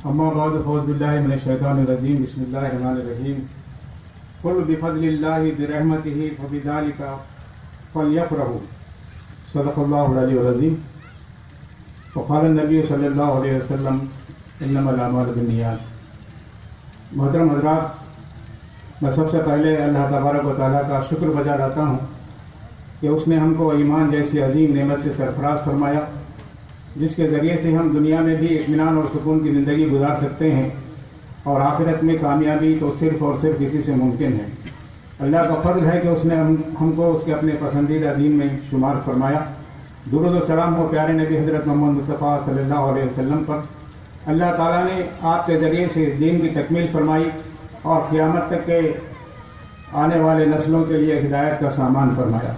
اما بعد فاعوذ باللہ من الشیطان الرجیم بسم اللہ الرحمن الرحیم قل بفضل اللہ برحمتہ فبذلک فلیفرحوا صدق اللہ العلی العظیم وقال النبی صلی اللہ علیہ وسلم انما الاعمال بالنیات۔ محترم حضرات، میں سب سے پہلے اللہ تبارک و تعالیٰ کا شکر بجا لاتا ہوں کہ اس نے ہم کو ایمان جیسی عظیم نعمت سے سرفراز فرمایا، جس کے ذریعے سے ہم دنیا میں بھی اطمینان اور سکون کی زندگی گزار سکتے ہیں، اور آخرت میں کامیابی تو صرف اور صرف اسی سے ممکن ہے۔ اللہ کا فضل ہے کہ اس نے ہم کو اس کے اپنے پسندیدہ دین میں شمار فرمایا۔ درود و سلام ہو پیارے نبی حضرت محمد مصطفیٰ صلی اللہ علیہ وسلم پر۔ اللہ تعالیٰ نے آپ کے ذریعے سے اس دین کی تکمیل فرمائی اور قیامت تک کے آنے والے نسلوں کے لیے ہدایت کا سامان فرمایا۔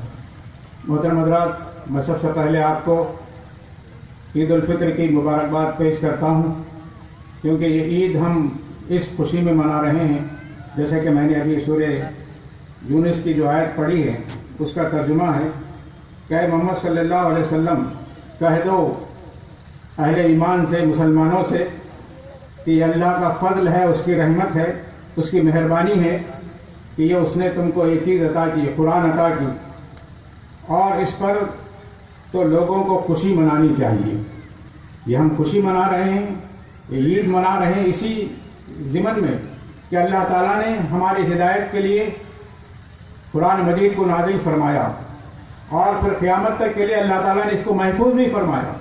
محترم حضرات، میں سب سے پہلے آپ کو عید الفطر کی مبارکباد پیش کرتا ہوں، کیونکہ یہ عید ہم اس خوشی میں منا رہے ہیں، جیسے کہ میں نے ابھی سورہ یونس کی جو آیت پڑھی ہے اس کا ترجمہ ہے کہ اے محمد صلی اللہ علیہ وسلم، کہہ دو اہل ایمان سے، مسلمانوں سے، کہ یہ اللہ کا فضل ہے، اس کی رحمت ہے، اس کی مہربانی ہے کہ یہ اس نے تم کو یہ چیز عطا کی، قرآن عطا کی، اور اس پر تو لوگوں کو خوشی منانی چاہیے۔ یہ ہم خوشی منا رہے ہیں، یہ عید منا رہے ہیں اسی ضمن میں کہ اللہ تعالیٰ نے ہماری ہدایت کے لیے قرآن مجید کو نازل فرمایا، اور پھر قیامت تک کے لیے اللہ تعالیٰ نے اس کو محفوظ بھی فرمایا،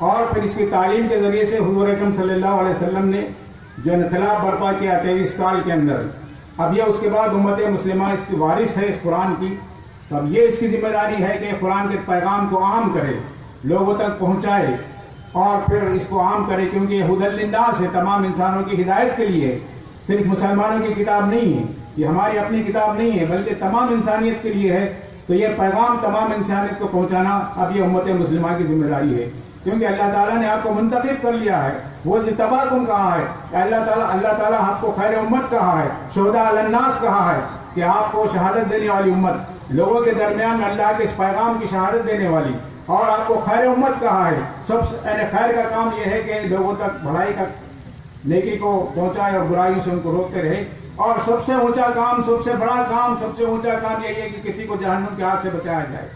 اور پھر اس کی تعلیم کے ذریعے سے حضور اکرم صلی اللہ علیہ وسلم نے جو انقلاب برپا کیا 23 سال کے اندر، اب یہ اس کے بعد امت مسلمہ اس کی وارث ہے اس قرآن کی، تب یہ اس کی ذمہ داری ہے کہ قرآن کے پیغام کو عام کرے، لوگوں تک پہنچائے، اور پھر اس کو عام کرے، کیونکہ یہ ہدی للناس ہے، تمام انسانوں کی ہدایت کے لیے، صرف مسلمانوں کی کتاب نہیں ہے، یہ ہماری اپنی کتاب نہیں ہے، بلکہ تمام انسانیت کے لیے ہے۔ تو یہ پیغام تمام انسانیت کو پہنچانا اب یہ امت مسلمہ کی ذمہ داری ہے، کیونکہ اللہ تعالیٰ نے آپ کو منتخب کر لیا ہے، وہ جتباکم کہا ہے کہ اللہ تعالیٰ آپ کو خیر امت کہا ہے، شہداء علی الناس کہا ہے کہ آپ کو شہادت دینے والی امت، لوگوں کے درمیان میں اللہ کے اس پیغام کی شہادت دینے والی، اور آپ کو خیر امت کہا ہے۔ سب سے خیر کا کام یہ ہے کہ لوگوں تک بھلائی تک، نیکی کو پہنچائے اور برائیوں سے ان کو روکتے رہے، اور سب سے اونچا کام، سب سے بڑا کام، سب سے اونچا کام یہی ہے کہ کسی کو جہنم کی آگ سے بچایا جائے۔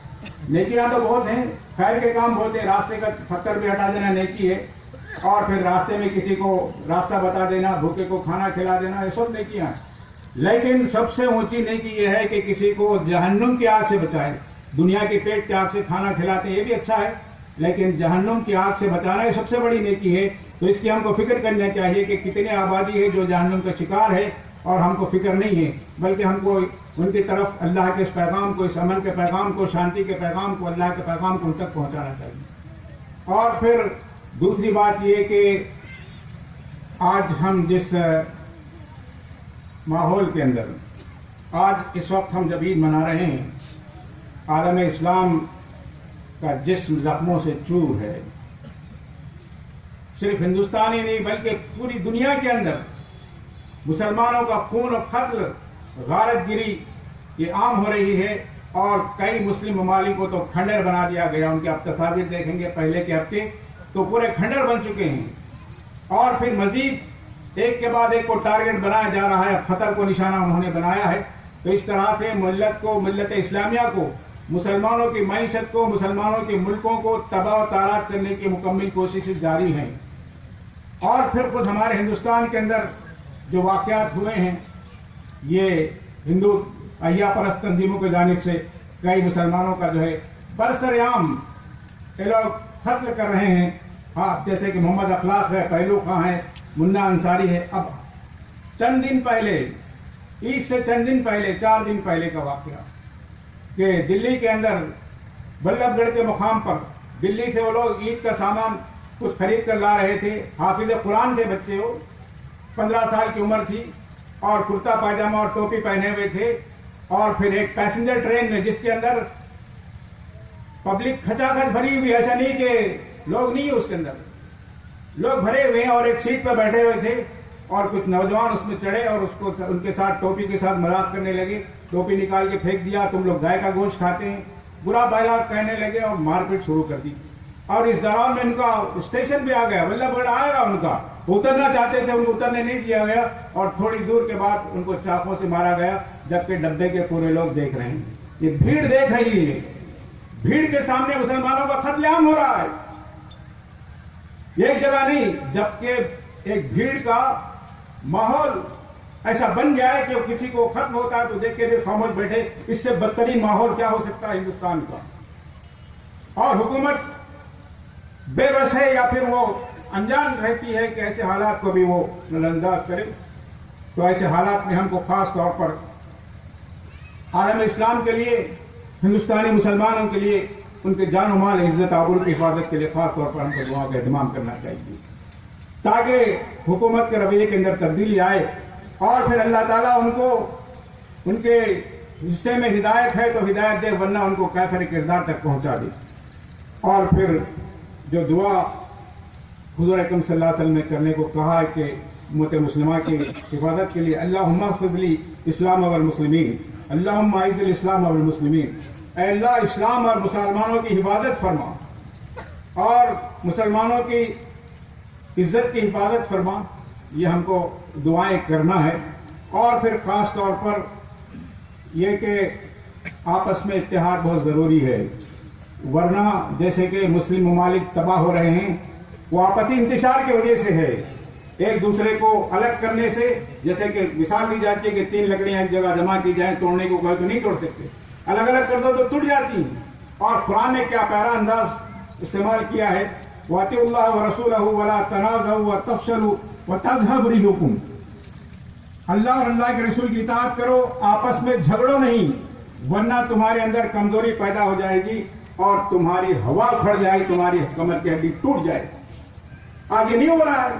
نیکیاں تو بہت ہیں، خیر کے کام بہت ہیں، راستے کا پتھر بھی ہٹا دینا نیکی ہے، اور پھر راستے میں کسی کو راستہ بتا دینا، بھوکے کو کھانا کھلا دینا، یہ سب نیکیاں ہیں۔ لیکن سب سے اونچی نیکی یہ ہے کہ کسی کو جہنم کی آگ سے بچائے۔ دنیا کی پیٹ کی آگ سے کھانا کھلاتے ہیں، یہ بھی اچھا ہے، لیکن جہنم کی آگ سے بچانا یہ سب سے بڑی نیکی ہے۔ تو اس کی ہم کو فکر کرنا چاہیے کہ کتنے آبادی ہے جو جہنم کا شکار ہے، اور ہم کو فکر نہیں ہے، بلکہ ہم کو ان کی طرف اللہ کے اس پیغام کو، اس امن کے پیغام کو، شانتی کے پیغام کو، اللہ کے پیغام کو ان تک پہنچانا چاہیے۔ اور پھر دوسری بات یہ کہ آج ہم جس ماحول کے اندر، آج اس وقت ہم جب عید منا رہے ہیں، عالم اسلام کا جسم زخموں سے چور ہے، صرف ہندوستان ہی نہیں بلکہ پوری دنیا کے اندر مسلمانوں کا خون و قتل، غارت گری یہ عام ہو رہی ہے، اور کئی مسلم ممالک کو تو کھنڈر بنا دیا گیا۔ ان کے آپ تصاویر دیکھیں گے پہلے کے ہفتے تو پورے کھنڈر بن چکے ہیں، اور پھر مزید ایک کے بعد ایک کو ٹارگٹ بنایا جا رہا ہے، خطر کو نشانہ انہوں نے بنایا ہے۔ تو اس طرح سے ملت کو، ملت اسلامیہ کو، مسلمانوں کی معیشت کو، مسلمانوں کے ملکوں کو تباہ و تاراج کرنے کی مکمل کوششیں جاری ہیں۔ اور پھر خود ہمارے ہندوستان کے اندر جو واقعات ہوئے ہیں، یہ ہندو احیا پرست تنظیموں کی جانب سے کئی مسلمانوں کا جو ہے برسر عام یہ لوگ قتل کر رہے ہیں، جیسے کہ محمد اخلاق ہے، پہلو خاں ہے، منا انصاری ہے۔ اب چند دن پہلے، عید سے چند دن پہلے، 4 دن پہلے کا واقعہ کہ دلی کے اندر بلب گڑھ کے مقام پر دلی سے وہ لوگ عید کا سامان کچھ خرید کر لا رہے تھے، حافظ قرآن تھے بچے، وہ 15 سال کی عمر تھی، اور کرتا پاجامہ اور ٹوپی پہنے ہوئے تھے، اور پھر ایک پیسنجر ٹرین میں جس کے اندر پبلک کھچا کھچ بھری ہوئی، ایسا نہیں کہ لوگ نہیں ہے اس کے اندر، لوگ بھرے ہوئے ہیں، اور ایک سیٹ پہ بیٹھے ہوئے تھے، اور کچھ نوجوان اس میں چڑھے اور اس کو ان کے ساتھ ٹوپی کے ساتھ مذاق کرنے لگے، ٹوپی نکال کے پھینک دیا، تم لوگ گائے کا گوشت کھاتے ہیں، برا بھلا کہنے لگے اور مار پیٹ شروع کر دی۔ اور اس دوران میں ان کا اسٹیشن بھی آ گیا، بلب گڑھ آئے گا ان کا، اترنا چاہتے تھے، ان کو اترنے نہیں دیا گیا اور تھوڑی دور کے بعد ان کو چاقوں سے مارا گیا، جبکہ ڈبے کے پورے لوگ دیکھ رہے ہیں، یہ بھیڑ دیکھ رہی ہے، بھیڑ کے سامنے مسلمانوں کا قتل عام ہو رہا ہے، ایک جگہ نہیں، جبکہ ایک بھیڑ کا ماحول ایسا بن گیا ہے کہ کسی کو ختم ہوتا ہے تو دیکھ کے بھی خاموش بیٹھے، اس سے بدترین ماحول کیا ہو سکتا ہے ہندوستان کا؟ اور حکومت بے بس ہے یا پھر وہ انجان رہتی ہے کہ ایسے حالات کو بھی وہ نظر انداز کرے۔ تو ایسے حالات میں ہم کو خاص طور پر عالم اسلام کے لیے، ہندوستانی مسلمانوں کے لیے، ان کے جان و مال، عزت آبرو کی حفاظت کے لیے خاص طور پر ہم کو دعا کا اہتمام کرنا چاہیے، تاکہ حکومت کے رویے کے اندر تبدیلی آئے اور پھر اللہ تعالیٰ ان کو ان کے حصے میں ہدایت ہے تو ہدایت دے، ورنہ ان کو کافر کردار تک پہنچا دے۔ اور پھر جو دعا حضور اکرم صلی اللہ علیہ وسلم نے کرنے کو کہا ہے کہ امت مسلمہ کی حفاظت کے لیے اللہم احفظ لی اسلام والمسلمین، اللہم اعز الاسلام والمسلمین، اے اللہ اسلام اور مسلمانوں کی حفاظت فرما اور مسلمانوں کی عزت کی حفاظت فرما، یہ ہم کو دعائیں کرنا ہے۔ اور پھر خاص طور پر یہ کہ آپس میں اتحاد بہت ضروری ہے، ورنہ جیسے کہ مسلم ممالک تباہ ہو رہے ہیں وہ آپسی انتشار کی وجہ سے ہے، ایک دوسرے کو الگ کرنے سے، جیسے کہ مثال دی جاتی ہے کہ 3 لکڑیاں ایک جگہ جمع کی جائیں، توڑنے کو کہے تو نہیں توڑ سکتے، الگ الگ کر دو تو ٹوٹ جاتی ہیں۔ اور قرآن نے کیا پیارا انداز استعمال کیا ہے، وَأَطِیعُوا اللَّهَ وَرَسُولَهُ وَلَا تَنَازَعُوا وَتَفْشَلُوا وَتَذْهَبَ رِيحُكُمْ، اللہ اور اللہ کے رسول کی اطاعت کرو، آپس میں جھگڑو نہیں، ورنہ تمہارے اندر کمزوری پیدا ہو جائے گی اور تمہاری ہوا کھڑ جائے، تمہاری کمر کی ہڈی ٹوٹ جائے۔ آج یہ نہیں ہو رہا ہے،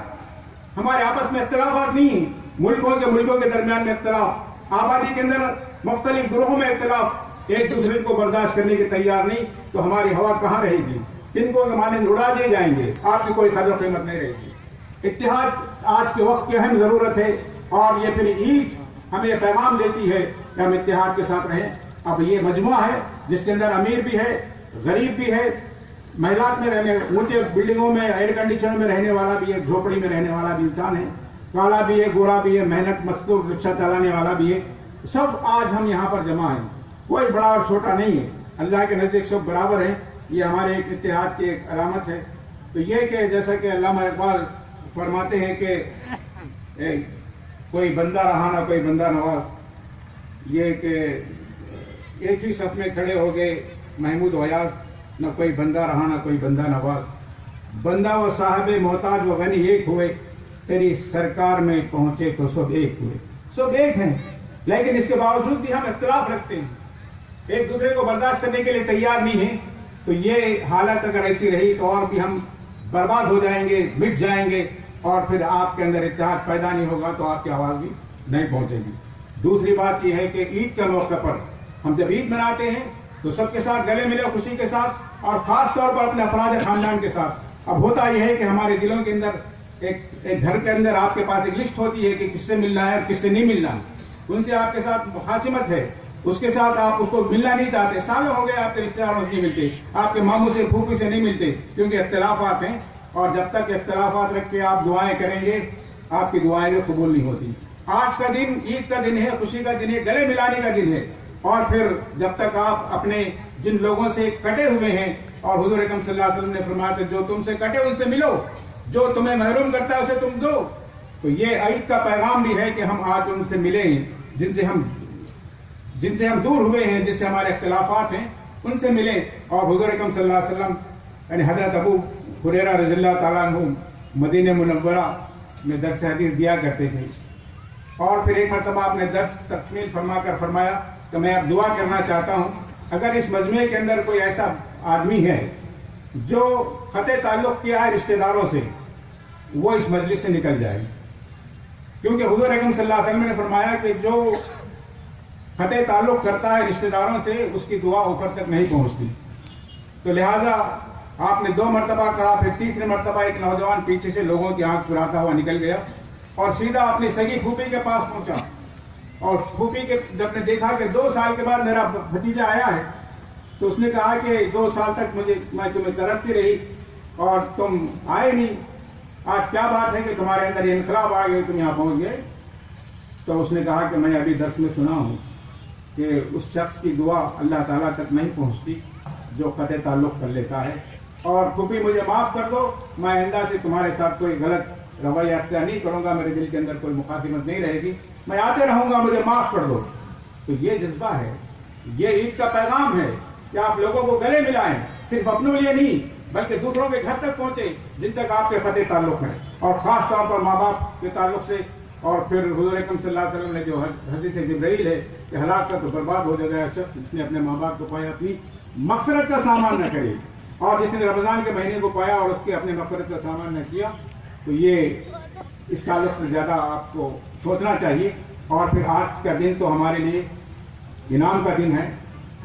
ہمارے آپس میں اختلافات نہیں ہیں، ملکوں کے درمیان میں اختلاف، آبادی کے اندر مختلف گروہوں میں اختلاف، ایک دوسرے کو برداشت کرنے کے تیار نہیں، تو ہماری ہوا کہاں رہے گی؟ کن کو زمانے اڑا دیے جائیں گے، آپ کی کوئی قدر و قیمت نہیں رہے گی۔ اتحاد آج کے وقت کی اہم ضرورت ہے، اور یہ پھر عید ہمیں پیغام دیتی ہے کہ ہم اتحاد کے ساتھ رہیں۔ اب یہ مجموعہ ہے جس کے اندر امیر بھی ہے، غریب بھی ہے، محلات میں رہنے، اونچے بلڈنگوں میں ایئر کنڈیشن میں رہنے والا بھی ہے، جھوپڑی میں رہنے والا بھی انسان ہے، کالا بھی ہے، گورا بھی ہے، محنت مزدور رکشہ چلانے والا بھی ہے، سب آج ہم یہاں پر جمع ہیں، کوئی بڑا اور چھوٹا نہیں ہے، اللہ کے نزدیک سب برابر ہیں۔ یہ ہمارے ایک اتحاد کی ایک علامت ہے۔ تو یہ کہ جیسا کہ علامہ اقبال فرماتے ہیں کہ کوئی بندہ رہا نہ کوئی بندہ نواز، یہ کہ ایک ہی صف میں کھڑے ہو گئے محمود و ایاز، نہ کوئی بندہ رہا نہ کوئی بندہ نواز، بندہ و صاحب محتاج و غنی ایک ہوئے، تیری سرکار میں پہنچے تو سب ایک ہوئے۔ سب ایک ہیں، لیکن اس کے باوجود بھی ہم اختلاف رکھتے ہیں، ایک دوسرے کو برداشت کرنے کے لیے تیار نہیں ہیں۔ تو یہ حالت اگر ایسی رہی تو اور بھی ہم برباد ہو جائیں گے، مٹ جائیں گے، اور پھر آپ کے اندر اتحاد پیدا نہیں ہوگا تو آپ کی آواز بھی نہیں پہنچے گی۔ دوسری بات یہ ہے کہ عید کا موقع پر ہم جب عید مناتے ہیں تو سب کے ساتھ گلے ملے خوشی کے ساتھ، اور خاص طور پر اپنے افراد خاندان کے ساتھ۔ اب ہوتا یہ ہے کہ ہمارے دلوں کے اندر ایک گھر کے اندر آپ کے پاس ایک لسٹ ہوتی ہے کہ کس سے ملنا ہے اور کس سے نہیں ملنا ہے، ان سے آپ کے ساتھ مخاصمت ہے، اس کے ساتھ آپ اس کو ملنا نہیں چاہتے، سالوں ہو گئے آپ کے رشتہ داروں سے نہیں ملتے، آپ کے ماموں سے پھوپھی سے نہیں ملتے، کیونکہ اختلافات ہیں، اور جب تک اختلافات رکھ کے آپ دعائیں کریں گے آپ کی دعائیں بھی قبول نہیں ہوتی۔ آج کا دن عید کا دن ہے، خوشی کا دن ہے، گلے ملانے کا دن ہے، اور پھر جب تک آپ اپنے جن لوگوں سے کٹے ہوئے ہیں، اور حضور اکرم صلی اللہ علیہ وسلم نے فرمایا تھا جو تم سے کٹے ان سے ملو، جو تمہیں محروم کرتا ہے اسے تم دو۔ تو یہ عید کا پیغام بھی ہے کہ ہم آج ان سے ملیں جن سے ہم دور ہوئے ہیں، جس سے ہمارے اختلافات ہیں، ان سے ملیں۔ اور حضور اکرم صلی اللہ علیہ وسلم یعنی حضرت ابو ہریرہ رضی اللہ تعالیٰ عنہ مدینہ منورہ میں درس حدیث دیا کرتے تھے، اور پھر ایک مرتبہ آپ نے درس تکمیل فرما کر فرمایا کہ میں اب دعا کرنا چاہتا ہوں، اگر اس مجمع کے اندر کوئی ایسا آدمی ہے جو قطع تعلق کیا ہے رشتہ داروں سے، وہ اس مجلس سے نکل جائے، کیونکہ حضور اکرم صلی اللہ علیہ وسلم نے فرمایا کہ جو قطع تعلق کرتا ہے رشتہ داروں سے اس کی دعا اوپر تک نہیں پہنچتی۔ تو لہٰذا آپ نے 2 مرتبہ کہا، پھر تیسری مرتبہ ایک نوجوان پیچھے سے لوگوں کی آنکھ چراتا ہوا نکل گیا اور سیدھا اپنی سگی پھوپھی کے پاس پہنچا، اور پھوپھی کے جب نے دیکھا کہ 2 سال کے بعد میرا بھتیجا آیا ہے، تو اس نے کہا کہ 2 سال تک میں تمہیں ترستی رہی اور تم آئے نہیں، آج کیا بات ہے کہ تمہارے اندر یہ انقلاب آ گئے، تم یہاں پہنچ گئے؟ تو اس نے کہا کہ میں ابھی درس میں سنا ہوں کہ اس شخص کی دعا اللہ تعالیٰ تک نہیں پہنچتی جو قطع تعلق کر لیتا ہے، اور پھوپھی مجھے معاف کر دو، میں آئندہ سے تمہارے ساتھ کوئی غلط رویہ اختیار نہیں کروں گا، میرے دل کے اندر کوئی مخاطمت نہیں رہے گی، میں آتے رہوں گا، مجھے معاف کر دو۔ تو یہ جذبہ ہے، یہ عید کا پیغام ہے کہ آپ لوگوں کو گلے ملائیں، صرف اپنوں لیے نہیں بلکہ دوسروں کے گھر تک پہنچے جن تک آپ کے قطع تعلق ہیں، اور خاص طور پر ماں باپ کے تعلق سے۔ اور پھر حضور اکرم صلی اللہ علیہ وسلم نے جو حدیث جبرائیل ہے کہ ہلاکت برباد ہو جائے گا شخص جس نے اپنے ماں باپ کو پایا اپنی مغفرت کا سامان نہ کرے، اور جس نے رمضان کے مہینے کو پایا اور اس کے اپنے مغفرت کا سامان نہ کیا، تو یہ اس تعلق سے زیادہ آپ کو سوچنا چاہیے۔ اور پھر آج کا دن تو ہمارے لیے انعام کا دن ہے۔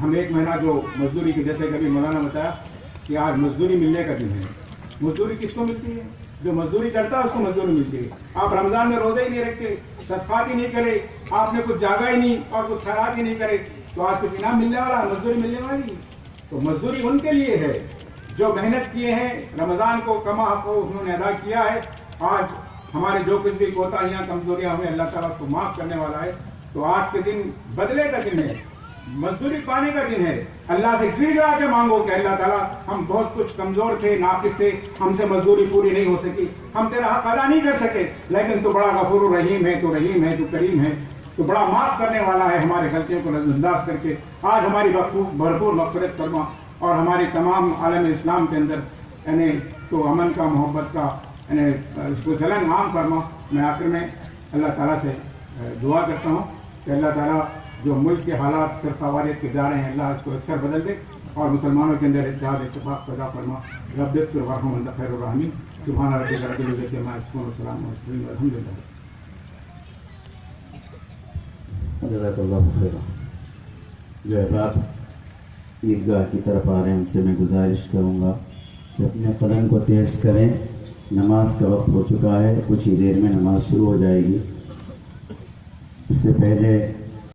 ہم ایک مہینہ جو مزدوری کی، جیسے کبھی مولانا بتایا کہ آج مزدوری ملنے کا دن ہے۔ مزدوری کس کو ملتی ہے؟ جو مزدوری کرتا ہے اس کو مزدوری ملتی ہے۔ آپ رمضان میں روزے ہی نہیں رکھتے، صدقات ہی نہیں کرے، آپ نے کچھ جاگا ہی نہیں اور کچھ خیرات ہی نہیں کرے، تو آج کچھ انعام ملنے والا ہے، مزدوری ملنے والی۔ تو مزدوری ان کے لیے ہے جو محنت کیے ہیں، رمضان کو کما حق انہوں نے ادا کیا ہے۔ آج ہمارے جو کچھ بھی کوتاہیاں کمزوریاں ہوئیں اللہ تعالیٰ کو معاف کرنے والا ہے۔ تو آج کے دن بدلے کا دن ہے، مزدوری پانے کا دن ہے۔ اللہ سے گڑ گڑا کے مانگو کہ اللہ تعالیٰ ہم بہت کچھ کمزور تھے، ناقص تھے، ہم سے مزدوری پوری نہیں ہو سکی، ہم تیرا حق ادا نہیں کر سکے، لیکن تو بڑا غفور الرحیم ہے، تو رحیم ہے، تو کریم ہے، تو بڑا معاف کرنے والا ہے، ہمارے غلطیوں کو نظر انداز کر کے آج ہماری بھرپور مغفرت فرما، اور ہماری تمام عالم اسلام کے اندر یعنی تو امن کا، محبت کا یعنی اس کو جلن عام فرما۔ میں آخر میں اللہ تعالیٰ سے دعا کرتا ہوں کہ اللہ تعالیٰ جو ملک کے حالات فرقہ واریت کے جا رہے ہیں، اللہ اس کو اکثر بدل دے اور مسلمانوں کے اندر اتحاد اتفاق پیدا فرما۔ رب اغفر وارحم وانت خیر الراحمین۔ سبحان ربک رب العزۃ عما یصفون وسلام علی المرسلین والحمد للہ۔ جزاک اللہ خیر۔ جو احباب عیدگاہ کی طرف آ رہے ہیں ان سے میں گزارش کروں گا کہ اپنے قدم کو تیز کریں، نماز کا وقت ہو چکا ہے، کچھ ہی دیر میں نماز شروع ہو جائے گی۔ اس سے پہلے